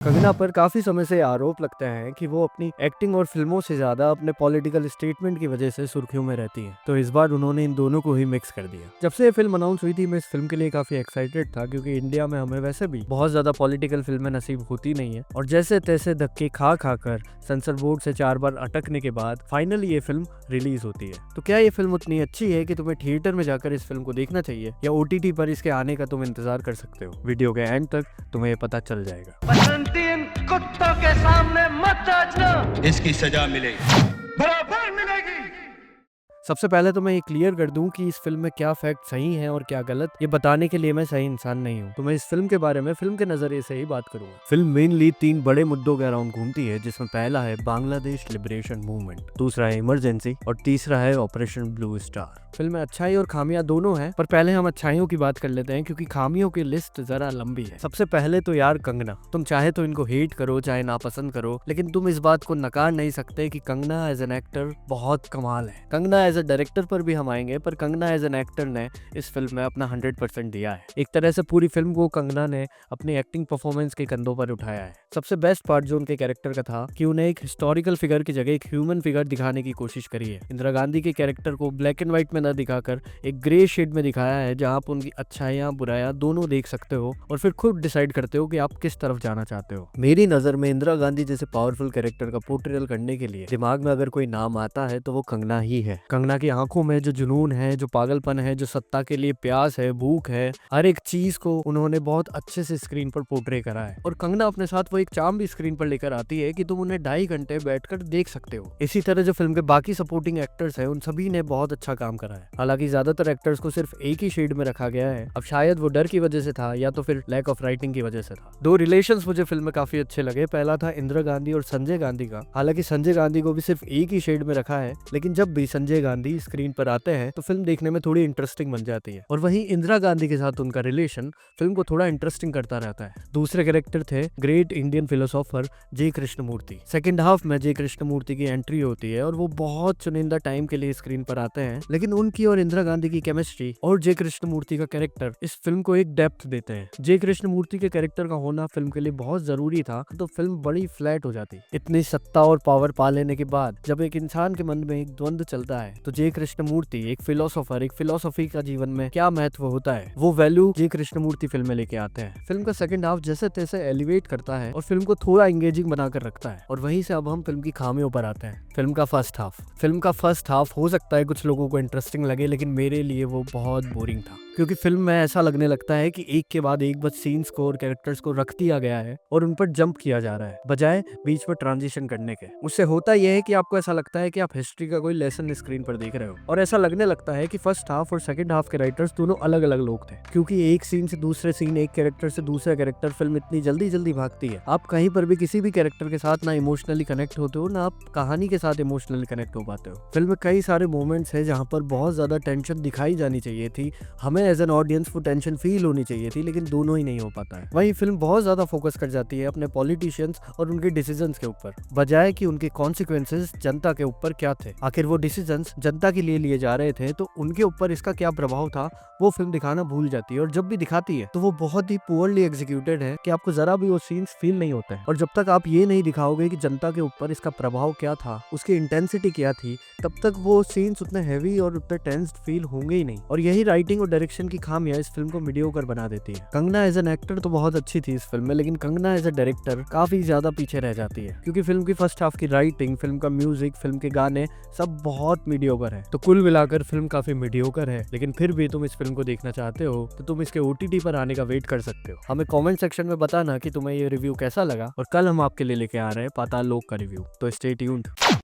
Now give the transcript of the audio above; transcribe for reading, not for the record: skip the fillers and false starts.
कंगना पर काफी समय से आरोप लगते हैं कि वो अपनी एक्टिंग और फिल्मों से ज्यादा अपने पॉलिटिकल स्टेटमेंट की वजह से सुर्खियों में रहती हैं। तो इस बार उन्होंने इन दोनों को ही मिक्स कर दिया। जब से ये फिल्म अनाउंस हुई थी मैं इस फिल्म के लिए काफी एक्साइटेड था, क्योंकि इंडिया में हमें वैसे भी बहुत ज्यादा पॉलिटिकल फिल्में नसीब होती नहीं है, और जैसे तैसे धक्के खा खा कर सेंसर बोर्ड से 4 बार अटकने के बाद फाइनली ये फिल्म रिलीज होती है। तो क्या ये फिल्म उतनी अच्छी है कि तुम्हें थिएटर में जाकर इस फिल्म को देखना चाहिए, या OTT पर इसके आने का तुम इंतजार कर सकते हो? वीडियो के एंड तक तुम्हें ये पता चल जाएगा। कुत्तों के सामने मत नाचना, इसकी सजा मिलेगी, बराबर मिलेगी। सबसे पहले तो मैं ये क्लियर कर दूं कि इस फिल्म में क्या फैक्ट सही है और क्या गलत, ये बताने के लिए मैं सही इंसान नहीं हूं। तो मैं इस फिल्म के बारे में फिल्म के नजरिए से ही बात करूंगा। फिल्म मेनली 3 बड़े मुद्दों के अराउंड घूमती है, जिसमें पहला है बांग्लादेश लिबरेशन मूवमेंट, दूसरा है इमरजेंसी, और तीसरा है ऑपरेशन ब्लू स्टार। फिल्म में अच्छाई और खामियां दोनों हैं, पर पहले हम अच्छाइयों की बात कर लेते हैं, क्योंकि खामियों की लिस्ट जरा लंबी है। सबसे पहले तो यार कंगना, तुम चाहे तो इनको हेट करो चाहे नापसंद करो, लेकिन तुम इस बात को नकार नहीं सकते कि कंगना एज एन एक्टर बहुत कमाल है। कंगना एज ए डायरेक्टर पर भी हम आएंगे, पर कंगना एज एन एक्टर ने इस फिल्म में अपना 100% दिया है। एक तरह से पूरी फिल्म को कंगना ने अपनी एक्टिंग परफॉर्मेंस के कंधों पर उठाया है। सबसे बेस्ट पार्ट जो उनके कैरेक्टर का था कि उन्हें एक हिस्टोरिकल फिगर की जगह एक ह्यूमन फिगर दिखाने की कोशिश करी है। इंदिरा गांधी के कैरेक्टर को ब्लैक एंड व्हाइट में न दिखाकर एक ग्रे शेड में दिखाया है, जहां आप उनकी अच्छाइयां बुराइयां दोनों देख सकते हो और फिर खुद डिसाइड करते हो कि आप किस तरफ जाना चाहते हो। मेरी नजर में इंदिरा गांधी जैसे पावरफुल कैरेक्टर का पोर्ट्रेल करने के लिए दिमाग में अगर कोई नाम आता है तो वो कंगना ही है। कंगना की आंखों में जो जुनून है, जो पागलपन है, जो सत्ता के लिए प्यास है, भूख है, हर एक चीज को उन्होंने बहुत अच्छे से स्क्रीन पर पोर्ट्रे करा है। और कंगना अपने साथ वो एक चार्म भी स्क्रीन पर लेकर आती है कि तुम उन्हें 2.5 घंटे बैठकर देख सकते हो। इसी तरह जो फिल्म के बाकी सपोर्टिंग एक्टर्स हैं उन सभी ने बहुत अच्छा काम करा है। हालांकि ज्यादातर एक्टर्स को सिर्फ एक ही शेड में रखा गया है। अब शायद वो डर की वजह से था, या तो फिर लैक ऑफ राइटिंग की वजह से था। 2 रिलेशंस मुझे फिल्म में काफी अच्छे लगे। पहला था इंदिरा गांधी और संजय गांधी का। हालांकि संजय गांधी को भी सिर्फ एक ही शेड में रखा है, लेकिन जब भी संजय गांधी स्क्रीन पर आते हैं तो फिल्म देखने में थोड़ी इंटरेस्टिंग बन जाती है। और वहीं इंदिरा गांधी के साथ उनका रिलेशन फिल्म को थोड़ा इंटरेस्टिंग करता रहता है। दूसरे कैरेक्टर थे ग्रेट इंडियन फिलोसोफर जे कृष्णमूर्ति। सेकंड हाफ में जे कृष्णमूर्ति की एंट्री होती है और वो बहुत चुनिंदा टाइम के लिए स्क्रीन पर आते हैं, लेकिन उनकी और इंदिरा गांधी की केमिस्ट्री और जे कृष्णमूर्ति का कैरेक्टर इस फिल्म को एक डेप्थ देते हैं। जे कृष्णमूर्ति के कैरेक्टर का होना फिल्म के लिए बहुत जरूरी था, तो फिल्म बड़ी फ्लैट हो जाती। इतनी सत्ता और पावर पा लेने के बाद जब एक इंसान के मन में एक द्वंद्व चलता है, तो जे कृष्णमूर्ति एक फिलोसोफर, एक फिलोसफी का जीवन में क्या महत्व होता है, वो वैल्यू जे कृष्णमूर्ति फिल्म में लेके आते हैं। फिल्म का सेकंड हाफ जैसे तैसे एलिवेट करता है और फिल्म को थोड़ा एंगेजिंग बनाकर रखता है। और वहीं से अब हम फिल्म की खामियों पर आते हैं। फिल्म का फर्स्ट हाफ हो सकता है कुछ लोगों को इंटरेस्टिंग लगे, लेकिन मेरे लिए वो बहुत बोरिंग था, क्योंकि फिल्म में ऐसा लगने लगता है कि एक के बाद एक बस सीन्स को और कैरेक्टर्स को रख दिया गया है और उन पर जंप किया जा रहा है, बजाय बीच में ट्रांजिशन करने के। उससे होता यह है कि आपको ऐसा लगता है कि आप हिस्ट्री का कोई लेसन स्क्रीन पर देख रहे हो, और ऐसा लगने लगता है कि फर्स्ट हाफ और सेकंड हाफ के राइटर्स दोनों अलग अलग लोग थे, क्योंकि एक सीन से दूसरे सीन, एक कैरेक्टर से दूसरा कैरेक्टर, फिल्म इतनी जल्दी जल्दी भागती है, आप कहीं पर भी किसी भी कैरेक्टर के साथ ना इमोशनली कनेक्ट होते हो, ना आप कहानी के साथ इमोशनली कनेक्ट हो पाते हो। फिल्म में कई सारे मोमेंट्स है जहाँ पर बहुत ज्यादा टेंशन दिखाई जानी चाहिए थी, हमें एज एन ऑडियंस वो टेंशन फील होनी चाहिए थी, लेकिन दोनों ही नहीं हो पाता है। वहीं फिल्म बहुत ज्यादा फोकस कर जाती है अपने पॉलिटिशियंस और उनके डिसीजंस के ऊपर, बजाय कि उनके कॉन्सिक्वेंसेस जनता के ऊपर क्या थे। आखिर वो डिसीजंस जनता के लिए लिए जा रहे थे, तो उनके ऊपर इसका क्या प्रभाव था वो फिल्म दिखाना भूल जाती है। और जब भी दिखाती है तो वो बहुत ही पुअरली एग्जीक्यूटेड है कि आपको जरा भी वो सीन्स फील नहीं होते हैं। और जब तक आप ये नहीं दिखाओगे कि जनता के ऊपर इसका प्रभाव क्या था, उसकी इंटेंसिटी क्या थी, तब तक वो सीन्स उतने हैवी और उतने टेंस्ड फील होंगे ही नहीं। और यही राइटिंग और डायरेक्शन की खामियां इस फिल्म को मीडियोकर बना देती है। कंगना एज एन एक्टर तो बहुत अच्छी थी इस फिल्म में, लेकिन कंगना एज ए डायरेक्टर काफी ज्यादा पीछे रह जाती है, क्योंकि फिल्म की फर्स्ट हाफ की राइटिंग, फिल्म का म्यूजिक, फिल्म के गाने सब बहुत मीडियोकर है। तो कुल मिलाकर फिल्म काफी मीडियोकर है, लेकिन फिर भी तुम इस फिल्म को देखना चाहते हो तो तुम इसके OTT पर आने का वेट कर सकते हो। हमें कमेंट सेक्शन में बताना कि तुम्हें ये रिव्यू कैसा लगा, और कल हम आपके लिए लेके आ रहे हैं पाताल लोक का रिव्यू। तो स्टे ट्यून्ड।